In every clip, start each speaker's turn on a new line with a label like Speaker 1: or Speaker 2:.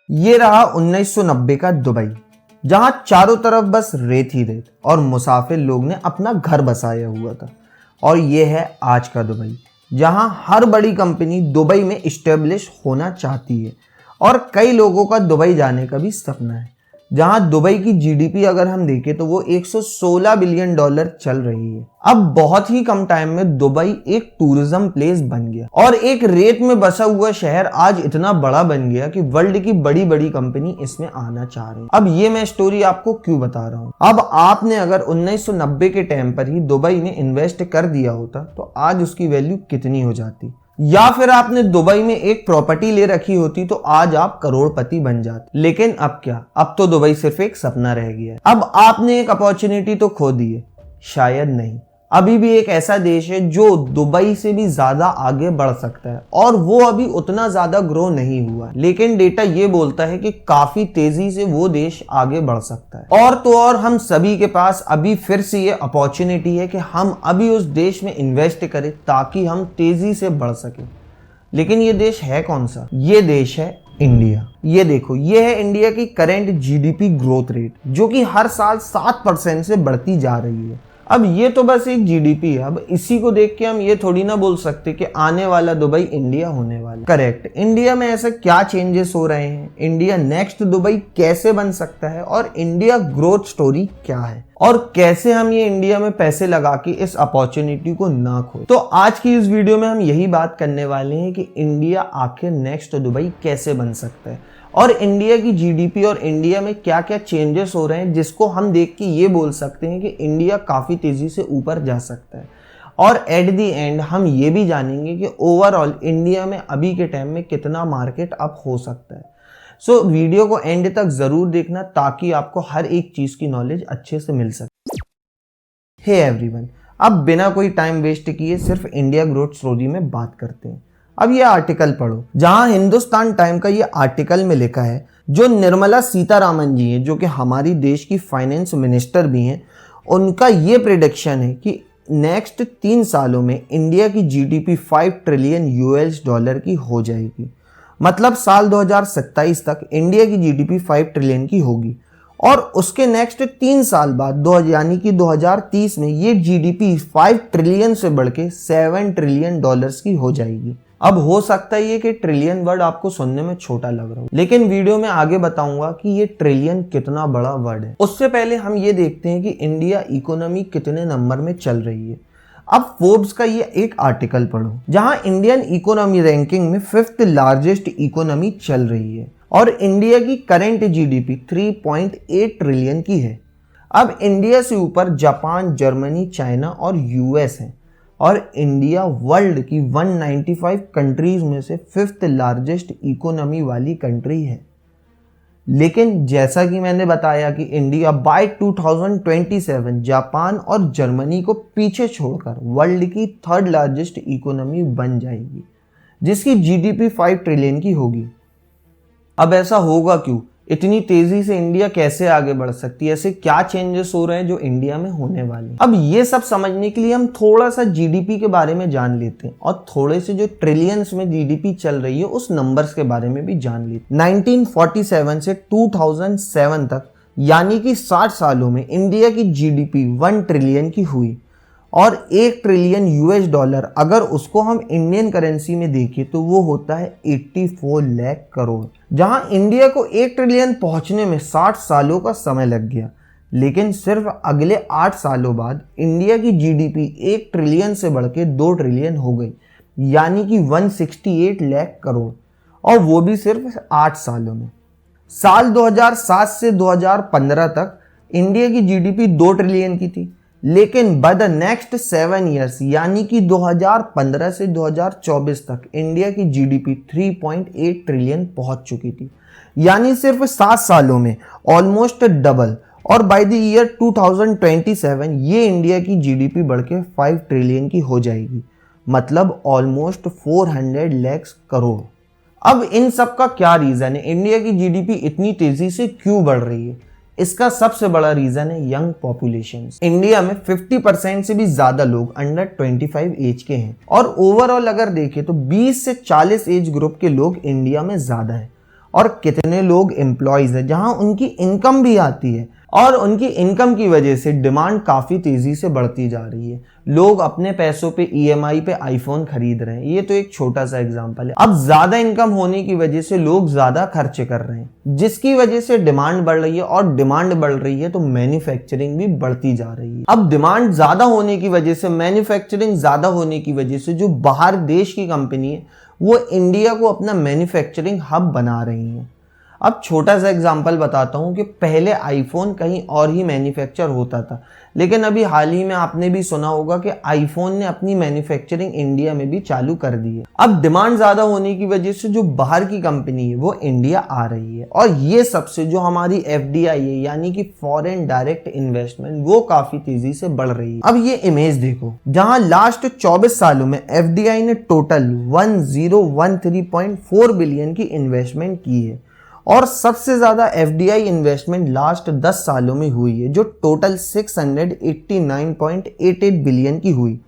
Speaker 1: ये रहा 1990 का दुबई, जहां चारों तरफ बस रेत ही रेत और मुसाफिर लोग ने अपना घर बसाया हुआ था। और ये है आज का दुबई, जहां हर बड़ी कंपनी दुबई में इस्टेब्लिश होना चाहती है और कई लोगों का दुबई जाने का भी सपना है। जहां दुबई की जीडीपी अगर हम देखें तो वो 116 बिलियन डॉलर चल रही है। अब बहुत ही कम टाइम में दुबई एक टूरिज्म प्लेस बन गया और एक रेत में बसा हुआ शहर आज इतना बड़ा बन गया कि वर्ल्ड की बड़ी बड़ी कंपनी इसमें आना चाह रही है। अब ये मैं स्टोरी आपको क्यों बता रहा हूँ। अब आपने अगर 1990 के टाइम पर ही दुबई में इन्वेस्ट कर दिया होता तो आज उसकी वैल्यू कितनी हो जाती, या फिर आपने दुबई में एक प्रॉपर्टी ले रखी होती तो आज आप करोड़पति बन जाते। लेकिन अब क्या, अब तो दुबई सिर्फ एक सपना रह गया है। अब आपने एक अपॉर्चुनिटी तो खो दी है, शायद नहीं, अभी भी एक ऐसा देश है जो दुबई से भी ज्यादा आगे बढ़ सकता है और वो अभी उतना ज्यादा ग्रो नहीं हुआ, लेकिन डेटा ये बोलता है कि काफी तेजी से वो देश आगे बढ़ सकता है। और तो और हम सभी के पास अभी फिर से ये अपॉर्चुनिटी है कि हम अभी उस देश में इन्वेस्ट करें ताकि हम तेजी से बढ़ सके। लेकिन ये देश है कौन सा? ये देश है इंडिया। ये देखो, ये है इंडिया की करेंट जीडीपी ग्रोथ रेट, जो कि हर साल 7% से बढ़ती जा रही है। अब ये तो बस एक जीडीपी है। अब इसी को देख के हम ये थोड़ी ना बोल सकते कि आने वाला दुबई इंडिया होने वाला। करेक्ट, इंडिया में ऐसा क्या चेंजेस हो रहे हैं, इंडिया नेक्स्ट दुबई कैसे बन सकता है और इंडिया ग्रोथ स्टोरी क्या है और कैसे हम ये इंडिया में पैसे लगा के इस अपॉर्चुनिटी को ना खोए। तो आज की इस वीडियो में हम यही बात करने वाले हैं कि इंडिया आखिर नेक्स्ट दुबई कैसे बन सकता है और इंडिया की जीडीपी और इंडिया में क्या क्या चेंजेस हो रहे हैं जिसको हम देख के ये बोल सकते हैं कि इंडिया काफ़ी तेज़ी से ऊपर जा सकता है। और एट दी एंड हम ये भी जानेंगे कि ओवरऑल इंडिया में अभी के टाइम में कितना मार्केट अप हो सकता है। सो वीडियो को एंड तक ज़रूर देखना ताकि आपको हर एक चीज़ की नॉलेज अच्छे से मिल सके। हे एवरीवन, अब बिना कोई टाइम वेस्ट किए सिर्फ इंडिया ग्रोथ स्टोरी में बात करते हैं। अब ये आर्टिकल पढ़ो, जहां हिंदुस्तान टाइम का ये आर्टिकल में लिखा है, जो निर्मला सीतारामन जी हैं, जो कि हमारी देश की फाइनेंस मिनिस्टर भी हैं, उनका ये प्रेडिक्शन है कि नेक्स्ट 3 सालों में इंडिया की जीडीपी 5 ट्रिलियन यूएस डॉलर की हो जाएगी। मतलब साल 2027 तक इंडिया की जीडीपी 5 ट्रिलियन की होगी और उसके नेक्स्ट 3 साल बाद यानी कि 2030 में ये जीडीपी 5 ट्रिलियन से बढ़ के 7 ट्रिलियन डॉलर्स की हो जाएगी। अब हो सकता है ये कि ट्रिलियन वर्ड आपको सुनने में छोटा लग रहा हो, लेकिन वीडियो में आगे बताऊंगा कि ये ट्रिलियन कितना बड़ा वर्ड है। उससे पहले हम ये देखते हैं कि इंडिया इकोनॉमी कितने नंबर में चल रही है। अब फोर्ब्स का ये एक आर्टिकल पढ़ो, जहां इंडियन इकोनॉमी रैंकिंग में 5th लार्जेस्ट इकोनॉमी चल रही है और इंडिया की करेंट जीडीपी 3.8 ट्रिलियन की है। अब इंडिया से ऊपर जापान, जर्मनी, चाइना और यूएस है और इंडिया वर्ल्ड की 195 कंट्रीज में से 5th लार्जेस्ट इकोनॉमी वाली कंट्री है। लेकिन जैसा कि मैंने बताया कि इंडिया बाय 2027 जापान और जर्मनी को पीछे छोड़कर वर्ल्ड की 3rd लार्जेस्ट इकोनॉमी बन जाएगी, जिसकी जीडीपी 5 ट्रिलियन की होगी। अब ऐसा होगा क्यों? इतनी तेजी से इंडिया कैसे आगे बढ़ सकती है? ऐसे क्या चेंजेस हो रहे हैं जो इंडिया में होने वाले हैं? अब ये सब समझने के लिए हम थोड़ा सा जीडीपी के बारे में जान लेते हैं और थोड़े से जो ट्रिलियंस में जीडीपी चल रही है उस नंबर्स के बारे में भी जान लेते हैं। 1947 से 2007 तक यानी कि 60 सालों में इंडिया की जीडीपी 1 ट्रिलियन की हुई और 1 ट्रिलियन यूएस डॉलर अगर उसको हम इंडियन करेंसी में देखें तो वो होता है 84 लाख करोड़। जहां इंडिया को 1 ट्रिलियन पहुंचने में 60 सालों का समय लग गया, लेकिन सिर्फ अगले 8 सालों बाद इंडिया की जीडीपी 1 ट्रिलियन से बढ़ के 2 ट्रिलियन हो गई, यानी कि 168 लाख करोड़, और वो भी सिर्फ 8 सालों में। साल 2007 से 2015 तक इंडिया की जीडीपी 2 ट्रिलियन की थी, लेकिन बाय द नेक्स्ट 7 ईयर्स यानी कि 2015 से 2024 तक इंडिया की जीडीपी 3.8 ट्रिलियन पहुंच चुकी थी, यानी सिर्फ 7 सालों में ऑलमोस्ट डबल। और बाय द ईयर 2027 ये इंडिया की जीडीपी बढ़ के 5 ट्रिलियन की हो जाएगी, मतलब ऑलमोस्ट 400 लाख करोड़। अब इन सब का क्या रीजन है? इंडिया की जीडीपी इतनी तेजी से क्यों बढ़ रही है? इसका सबसे बड़ा रीजन है यंग पॉपुलेशन। इंडिया में 50% से भी ज्यादा लोग अंडर 25 एज के हैं और ओवरऑल अगर देखें तो 20 से 40 एज ग्रुप के लोग इंडिया में ज्यादा है और कितने लोग एम्प्लॉयज हैं जहां उनकी इनकम भी आती है, और उनकी इनकम की वजह से डिमांड काफी तेजी से बढ़ती जा रही है। लोग अपने पैसों पे ईएमआई पे आईफोन खरीद रहे हैं। ये तो एक छोटा सा एग्जांपल है। अब ज्यादा इनकम होने की वजह से लोग ज्यादा खर्चे कर रहे हैं, जिसकी वजह से डिमांड बढ़ रही है, और डिमांड बढ़ रही है तो मैन्युफैक्चरिंग भी बढ़ती जा रही है। अब डिमांड ज्यादा होने की वजह से, मैन्युफैक्चरिंग ज्यादा होने की वजह से जो बाहर देश की कंपनी है वो इंडिया को अपना मैन्युफैक्चरिंग हब बना रही है। अब छोटा सा एग्जांपल बताता हूं कि पहले आईफोन कहीं और ही मैन्युफैक्चर होता था, लेकिन अभी हाल ही में आपने भी सुना होगा कि आईफोन ने अपनी मैन्युफैक्चरिंग इंडिया में भी चालू कर दी है। अब डिमांड ज्यादा होने की वजह से जो बाहर की कंपनी है वो इंडिया आ रही है, और ये सबसे जो हमारी एफडीआई है यानी कि फॉरेन डायरेक्ट इन्वेस्टमेंट, वो काफी तेजी से बढ़ रही है। अब ये इमेज देखो, जहां लास्ट 24 सालों में एफडीआई ने टोटल 1013.4 बिलियन की इन्वेस्टमेंट की है, और सबसे ज्यादा एफडीआई इन्वेस्टमेंट लास्ट 10 सालों में हुई है जो टोटल 689.88 बिलियन की हुई,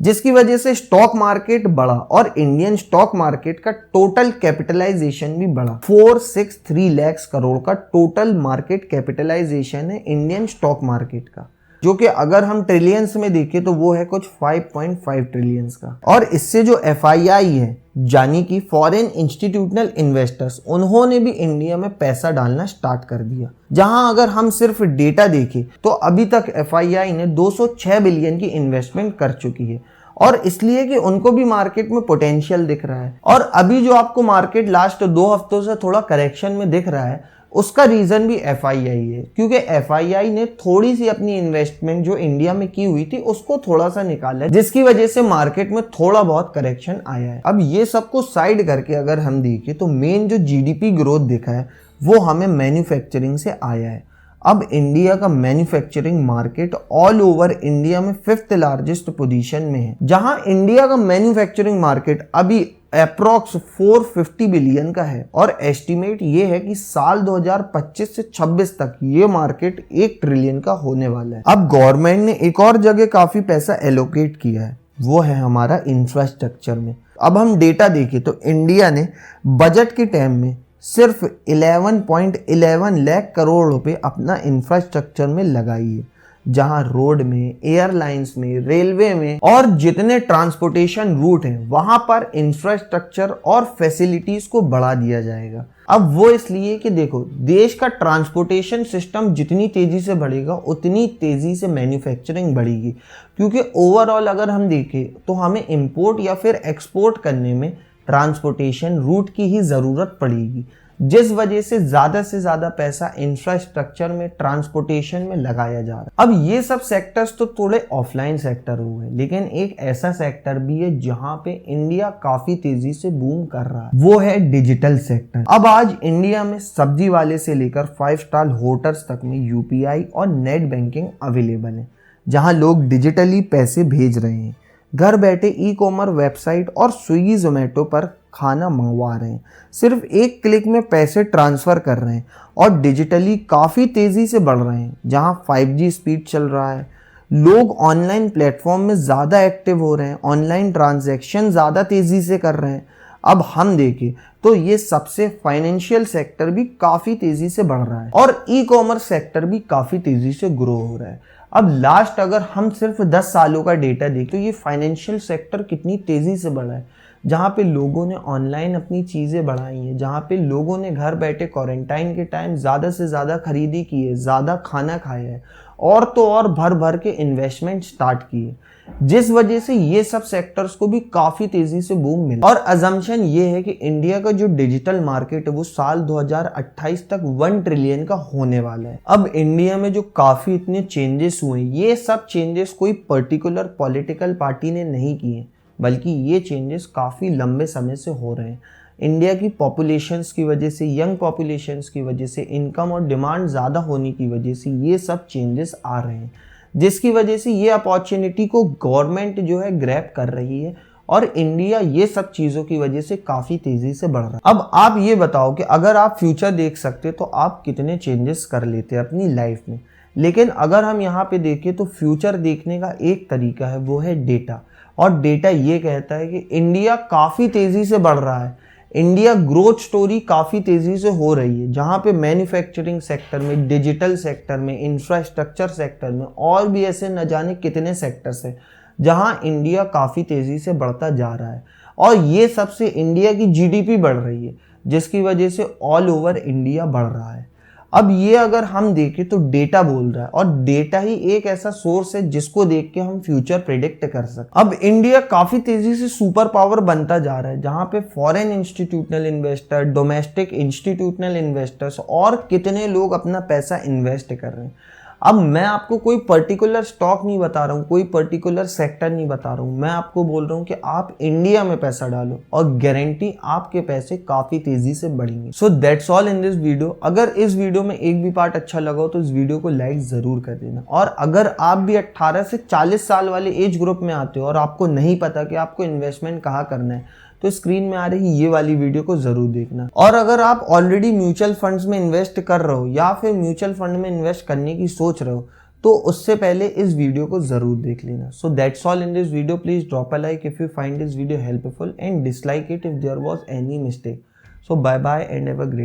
Speaker 1: जिसकी वजह से स्टॉक मार्केट बढ़ा और इंडियन स्टॉक मार्केट का टोटल कैपिटलाइजेशन भी बढ़ा। 463 लाख करोड़ का टोटल मार्केट कैपिटलाइजेशन है इंडियन स्टॉक मार्केट का, जो कि अगर हम ट्रिलियंस में देखें तो वो है कुछ 5.5 ट्रिलियंस का। और इससे जो एफआईआई है यानी कि फॉरेन इंस्टीट्यूशनल इन्वेस्टर्स, उन्होंने भी इंडिया में पैसा डालना स्टार्ट कर दिया। जहां अगर हम सिर्फ डेटा देखें तो अभी तक एफआईआई ने 206 बिलियन की इन्वेस्टमेंट कर चुकी है, और इसलिए कि उनको भी मार्केट में पोटेंशियल दिख रहा है। और अभी जो आपको मार्केट लास्ट 2 हफ्तों से थोड़ा करेक्शन में दिख रहा है, उसका रीजन भी एफआईआई है, क्योंकि एफआईआई ने थोड़ी सी अपनी इन्वेस्टमेंट जो इंडिया में की हुई थी उसको थोड़ा सा निकाला है, जिसकी वजह से मार्केट में थोड़ा बहुत करेक्शन आया है। अब ये सबको साइड करके अगर हम देखें तो मेन जो जीडीपी ग्रोथ दिखा है वो हमें मैन्युफैक्चरिंग से आया है। अब इंडिया का manufacturing market all over India में 5th लार्जेस्ट पोजीशन में है, जहां इंडिया का मैन्युफैक्चरिंग मार्केट अभी अप्रॉक्स 450 बिलियन का है, और एस्टिमेट ये है कि साल 2025 से 26 तक ये मार्केट 1 ट्रिलियन का होने वाला है। अब गवर्नमेंट ने एक और जगह काफी पैसा एलोकेट किया है, वो है हमारा इंफ्रास्ट्रक्चर में। अब हम डेटा देखें तो इंडिया ने बजट के टाइम में सिर्फ 11.11 लाख करोड़ रुपए अपना इंफ्रास्ट्रक्चर में लगाई है, जहां रोड में, एयरलाइंस में, रेलवे में और जितने ट्रांसपोर्टेशन रूट हैं वहां पर इंफ्रास्ट्रक्चर और फैसिलिटीज को बढ़ा दिया जाएगा। अब वो इसलिए कि देखो, देश का ट्रांसपोर्टेशन सिस्टम जितनी तेजी से बढ़ेगा उतनी तेजी से मैन्युफैक्चरिंग बढ़ेगी, क्योंकि ओवरऑल अगर हम देखें तो हमें इंपोर्ट या फिर एक्सपोर्ट करने में ट्रांसपोर्टेशन रूट की ही ज़रूरत पड़ेगी, जिस वजह से ज़्यादा पैसा इंफ्रास्ट्रक्चर में, ट्रांसपोर्टेशन में लगाया जा रहा है। अब ये सब सेक्टर्स तो थोड़े ऑफलाइन सेक्टर हुए, लेकिन एक ऐसा सेक्टर भी है जहां पे इंडिया काफ़ी तेज़ी से बूम कर रहा है, वो है डिजिटल सेक्टर। अब आज इंडिया में सब्जी वाले से लेकर 5 स्टार होटल्स तक में यूपीआई और नेट बैंकिंग अवेलेबल है, जहां लोग डिजिटली पैसे भेज रहे हैं, घर बैठे ई कॉमर्स वेबसाइट और स्विगी जोमेटो पर खाना मंगवा रहे हैं, सिर्फ एक क्लिक में पैसे ट्रांसफ़र कर रहे हैं, और डिजिटली काफ़ी तेज़ी से बढ़ रहे हैं। जहां 5G स्पीड चल रहा है, लोग ऑनलाइन प्लेटफॉर्म में ज़्यादा एक्टिव हो रहे हैं, ऑनलाइन ट्रांजैक्शन ज़्यादा तेज़ी से कर रहे हैं। अब हम देखें तो ये सबसे फाइनेंशियल सेक्टर भी काफ़ी तेज़ी से बढ़ रहा है, और ई कॉमर्स सेक्टर भी काफ़ी तेज़ी से ग्रो हो रहा है। अब लास्ट अगर हम सिर्फ 10 सालों का डेटा देखें तो ये फाइनेंशियल सेक्टर कितनी तेज़ी से बढ़ा है, जहाँ पे लोगों ने ऑनलाइन अपनी चीज़ें बढ़ाई हैं, जहाँ पे लोगों ने घर बैठे क्वारंटाइन के टाइम ज़्यादा से ज़्यादा खरीदी की है, ज़्यादा खाना खाया है, और तो और भर भर के इन्वेस्टमेंट स्टार्ट किए, जिस वजह से ये सब सेक्टर्स को भी काफ़ी तेज़ी से बूम मिला। और अजम्पशन ये है कि इंडिया का जो डिजिटल मार्केट है वो साल 2028 तक 1 ट्रिलियन का होने वाला है। अब इंडिया में जो काफ़ी इतने चेंजेस हुए, ये सब चेंजेस कोई पर्टिकुलर पॉलिटिकल पार्टी ने नहीं किए, बल्कि ये चेंजेस काफ़ी लंबे समय से हो रहे हैं। इंडिया की पॉपुलेशंस की वजह से, यंग पॉपुलेशंस की वजह से, इनकम और डिमांड ज़्यादा होने की वजह से ये सब चेंजेस आ रहे हैं, जिसकी वजह से ये अपॉर्चुनिटी को गवर्नमेंट जो है ग्रैब कर रही है, और इंडिया ये सब चीज़ों की वजह से काफ़ी तेज़ी से बढ़ रहा है। अब आप ये बताओ कि अगर आप फ्यूचर देख सकते तो आप कितने चेंजेस कर लेते अपनी लाइफ में। लेकिन अगर हम यहाँ पे देखें तो फ्यूचर देखने का एक तरीका है, वो है डेटा। और डेटा ये कहता है कि इंडिया काफ़ी तेज़ी से बढ़ रहा है, इंडिया ग्रोथ स्टोरी काफ़ी तेज़ी से हो रही है, जहाँ पे मैन्युफैक्चरिंग सेक्टर में, डिजिटल सेक्टर में, इंफ्रास्ट्रक्चर सेक्टर में और भी ऐसे न जाने कितने सेक्टर्स हैं जहाँ इंडिया काफ़ी तेज़ी से बढ़ता जा रहा है। और ये सबसे इंडिया की जीडीपी बढ़ रही है, जिसकी वजह से ऑल ओवर इंडिया बढ़ रहा है। अब ये अगर हम देखें तो डेटा बोल रहा है, और डेटा ही एक ऐसा सोर्स है जिसको देख के हम फ्यूचर प्रेडिक्ट कर सकते। अब इंडिया काफी तेजी से सुपर पावर बनता जा रहा है, जहां पे foreign institutional investor, domestic institutional investors और कितने लोग अपना पैसा इन्वेस्ट कर रहे हैं। अब मैं आपको कोई पर्टिकुलर स्टॉक नहीं बता रहा हूँ, कोई पर्टिकुलर सेक्टर नहीं बता रहा हूँ, मैं आपको बोल रहा हूँ कि आप इंडिया में पैसा डालो और गारंटी आपके पैसे काफी तेजी से बढ़ेंगे। सो that's all in this video. अगर इस वीडियो में एक भी पार्ट अच्छा लगा हो तो इस वीडियो को लाइक जरूर कर देना। और अगर आप भी 18 से 40 साल वाले एज ग्रुप में आते हो और आपको नहीं पता कि आपको इन्वेस्टमेंट कहाँ करना है, तो स्क्रीन में आ रही ये वाली वीडियो को जरूर देखना। और अगर आप ऑलरेडी म्यूचुअल फंड्स में इन्वेस्ट कर रहे हो या फिर म्यूचुअल फंड में इन्वेस्ट करने की सोच रहे हो, तो उससे पहले इस वीडियो को जरूर देख लेना। So that's all in this video. Please drop a like if you find this video helpful and dislike it if there was any mistake. So bye bye and have a great